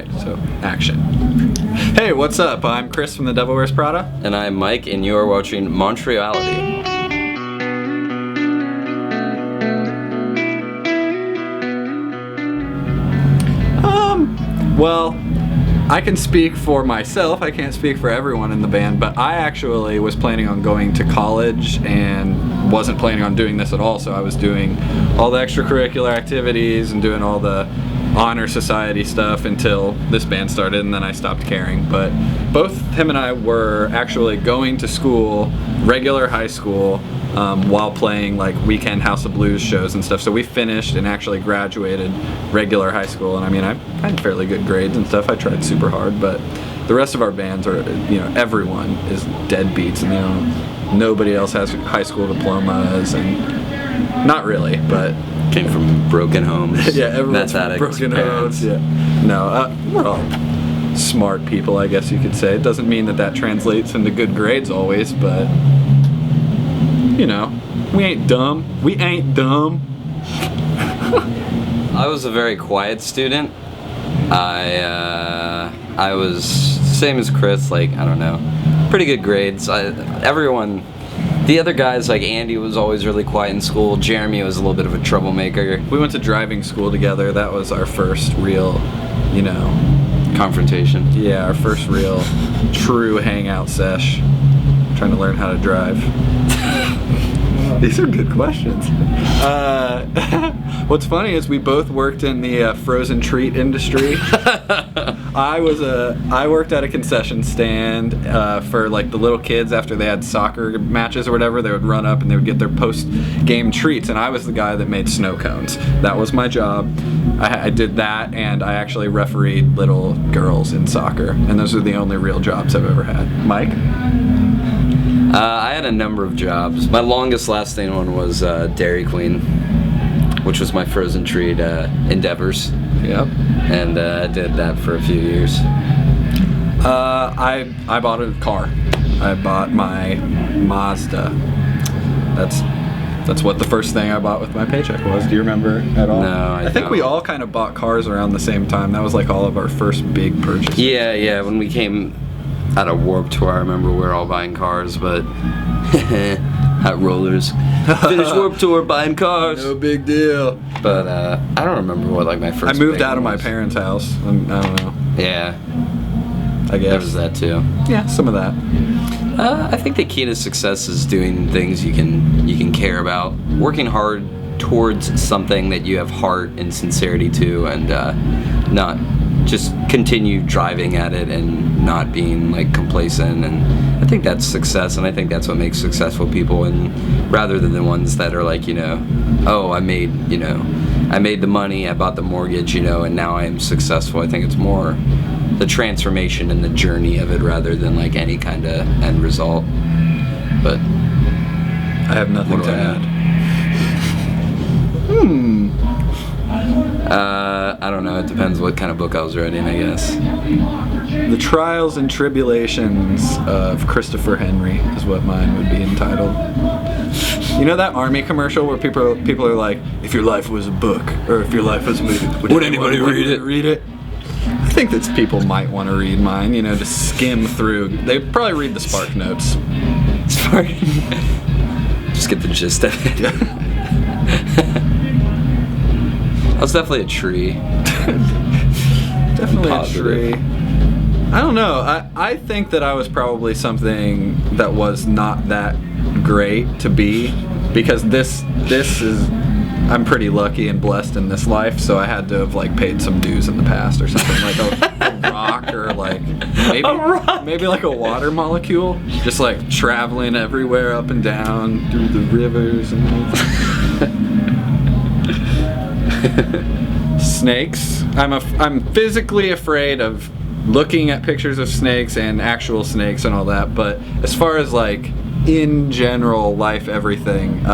right, so action. Hey, what's up? I'm Chris from The Devil Wears Prada. And I'm Mike, and you are watching Montreality. Well, I can speak for myself. I can't speak for everyone in the band, but I actually was planning on going to college and wasn't planning on doing this at all, so I was doing all the extracurricular activities and doing all the honor society stuff until this band started, and then I stopped caring. But both him and I were actually going to school, regular high school, while playing like weekend House of Blues shows and stuff. So we finished and actually graduated regular high school, and I mean I had fairly good grades and stuff. I tried super hard, but the rest of our bands are, everyone is deadbeats, and nobody else has high school diplomas, and not really, but Came from broken homes. yeah, everyone's from broken homes. Yeah, no, we're all smart people, I guess you could say. It doesn't mean that translates into good grades always, but we ain't dumb. We ain't dumb. I was a very quiet student. I was same as Chris, pretty good grades. The other guys, like Andy was always really quiet in school. Jeremy was a little bit of a troublemaker. We went to driving school together. That was our first real, confrontation. Yeah, our first real true hangout sesh. Trying to learn how to drive. These are good questions. What's funny is we both worked in the frozen treat industry. I worked at a concession stand for like the little kids after they had soccer matches or whatever. They would run up and they would get their post-game treats, and I was the guy that made snow cones. That was my job. I did that, and I actually refereed little girls in soccer, and those are the only real jobs I've ever had. Mike? I had a number of jobs. My longest lasting one was Dairy Queen, which was my frozen treat endeavors. Yep. And I did that for a few years. I bought a car. I bought my Mazda. That's what the first thing I bought with my paycheck was. Do you remember at all? No, I think don't. we all kind of bought cars around the same time. That was like all of our first big purchases. Yeah. When we came out of Warp Tour, I remember we were all buying cars, but hot rollers. Finished Warp Tour buying cars. No big deal. But I don't remember what my first. I moved big out of one my was. parents' house. I don't know. Yeah, I guess there was that too. Yeah, some of that. I think the key to success is doing things you can care about, working hard towards something that you have heart and sincerity to, and not just continue driving at it and not being like complacent. And I think that's success, and I think that's what makes successful people, and rather than the ones that are like, I made the money, I bought the mortgage, and now I am successful. I think it's more the transformation and the journey of it rather than like any kind of end result. But I have nothing to add. I don't know. It depends what kind of book I was writing, I guess. The Trials and Tribulations of Christopher Henry is what mine would be entitled. You know that Army commercial where people are like, if your life was a book, or if your life was a movie, would anybody read it? I think that people might want to read mine, to skim through. They probably read the Spark Notes. Just get the gist of it. I was definitely a tree. Definitely Positive. a tree. I don't know. I think that I was probably something that was not that great to be, because this is, I'm pretty lucky and blessed in this life, so I had to have like paid some dues in the past or something, like a rock, or like maybe like a water molecule, just like traveling everywhere up and down through the rivers and snakes. I'm physically afraid of looking at pictures of snakes and actual snakes and all that, but as far as like in general life, everything,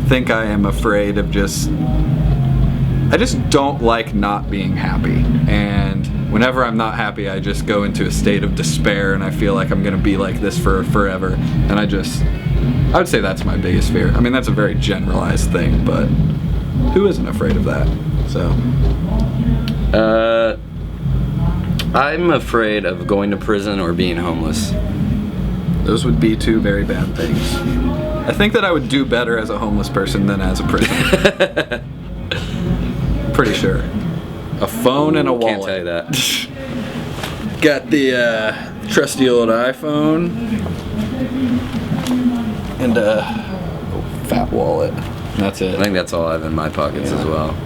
think I am afraid of I just don't like not being happy, and whenever I'm not happy I just go into a state of despair, and I feel like I'm gonna be like this for forever, and I would say that's my biggest fear. I mean, that's a very generalized thing, but who isn't afraid of that? So I'm afraid of going to prison or being homeless. Those would be two very bad things. I think that I would do better as a homeless person than as a prisoner. Pretty sure. A phone and a wallet. Can't tell you that. Got the trusty old iPhone and a fat wallet. That's it. I think that's all I have in my pockets as well.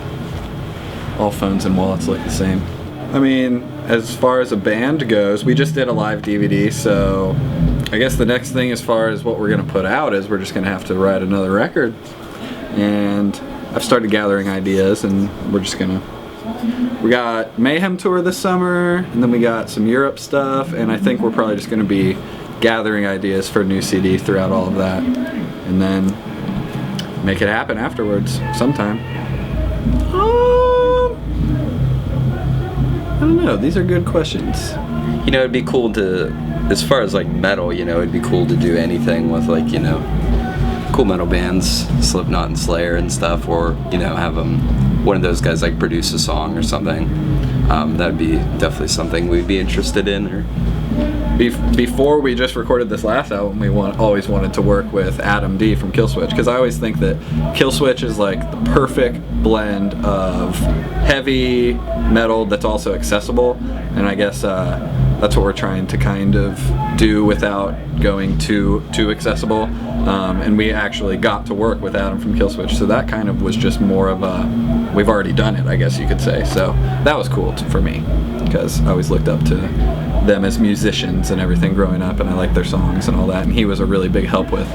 All phones and wallets look the same. I mean, as far as a band goes, we just did a live DVD, so I guess the next thing as far as what we're going to put out is we're just going to have to write another record. And I've started gathering ideas, and we're just going to... We got Mayhem Tour this summer, and then we got some Europe stuff, and I think we're probably just going to be gathering ideas for a new CD throughout all of that. And then make it happen afterwards, sometime. I don't know, these are good questions. You know, it'd be cool to, as far as like metal, you know, it'd be cool to do anything with like, you know, cool metal bands, Slipknot and Slayer and stuff, or, you know, have one of those guys like produce a song or something. That'd be definitely something we'd be interested in. Or Before we just recorded this last album, we always wanted to work with Adam D from Killswitch, because I always think that Killswitch is like the perfect blend of heavy metal that's also accessible, and I guess that's what we're trying to kind of do without going too accessible. And we actually got to work with Adam from Killswitch, so that kind of was just more of a, we've already done it, I guess you could say. So that was cool for me, because I always looked up to them as musicians and everything growing up, and I liked their songs and all that, and he was a really big help with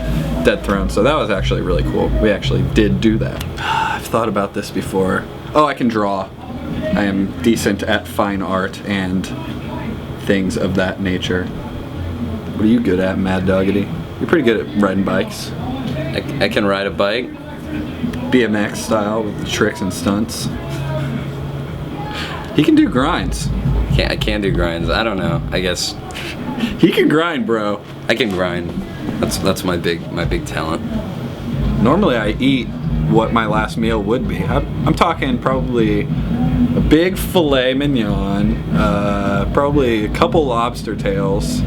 Dead Throne, so that was actually really cool. We actually did do that. I've thought about this before. Oh, I can draw. I am decent at fine art and things of that nature. What are you good at, Mad Doggity? You're pretty good at riding bikes. I can ride a bike. BMX style with the tricks and stunts. He can do grinds. I can do grinds. I don't know. I guess he can grind, bro. I can grind. That's my big talent. Normally I eat what my last meal would be. I'm talking probably a big filet mignon, probably a couple lobster tails.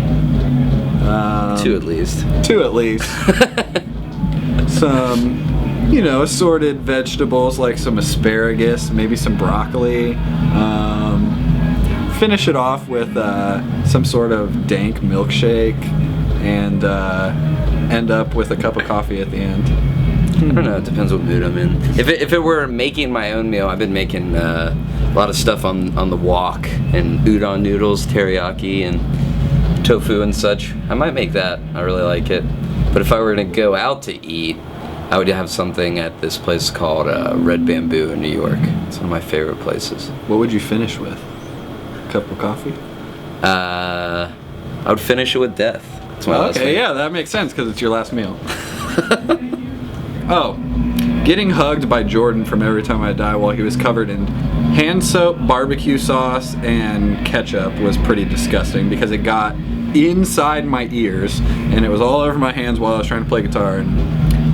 2 at least. 2 at least. Some, you know, assorted vegetables like some asparagus, maybe some broccoli. Finish it off with some sort of dank milkshake, and end up with a cup of coffee at the end. I don't know, it depends what mood I'm in. If it were making my own meal, I've been making a lot of stuff on the wok, and udon noodles, teriyaki, and tofu and such. I might make that. I really like it. But if I were to go out to eat, I would have something at this place called Red Bamboo in New York. It's one of my favorite places. What would you finish with? A cup of coffee? I would finish it with death. That's my last meal. Yeah, that makes sense because it's your last meal. Oh, getting hugged by Jordan from Every Time I Die while he was covered in hand soap, barbecue sauce, and ketchup was pretty disgusting because it got inside my ears and it was all over my hands while I was trying to play guitar, and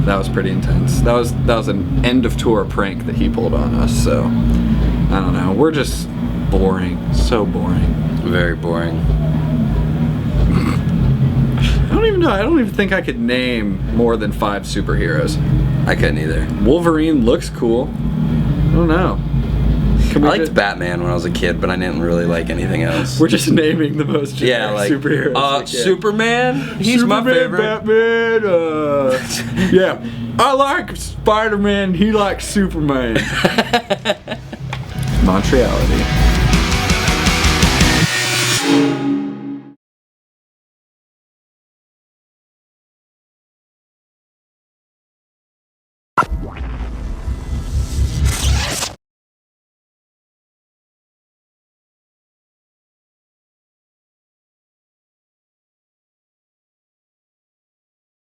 that was pretty intense. That was an end of tour prank that he pulled on us, so I don't know. We're just boring. So boring. Very boring. I don't even know. I don't even think I could name more than 5 superheroes. I couldn't either. Wolverine looks cool. I don't know. I liked Batman when I was a kid, but I didn't really like anything else. We're just naming the most generic superheroes. Superman? He's my favorite. Batman, yeah. I like Spider-Man, he likes Superman. Montreality.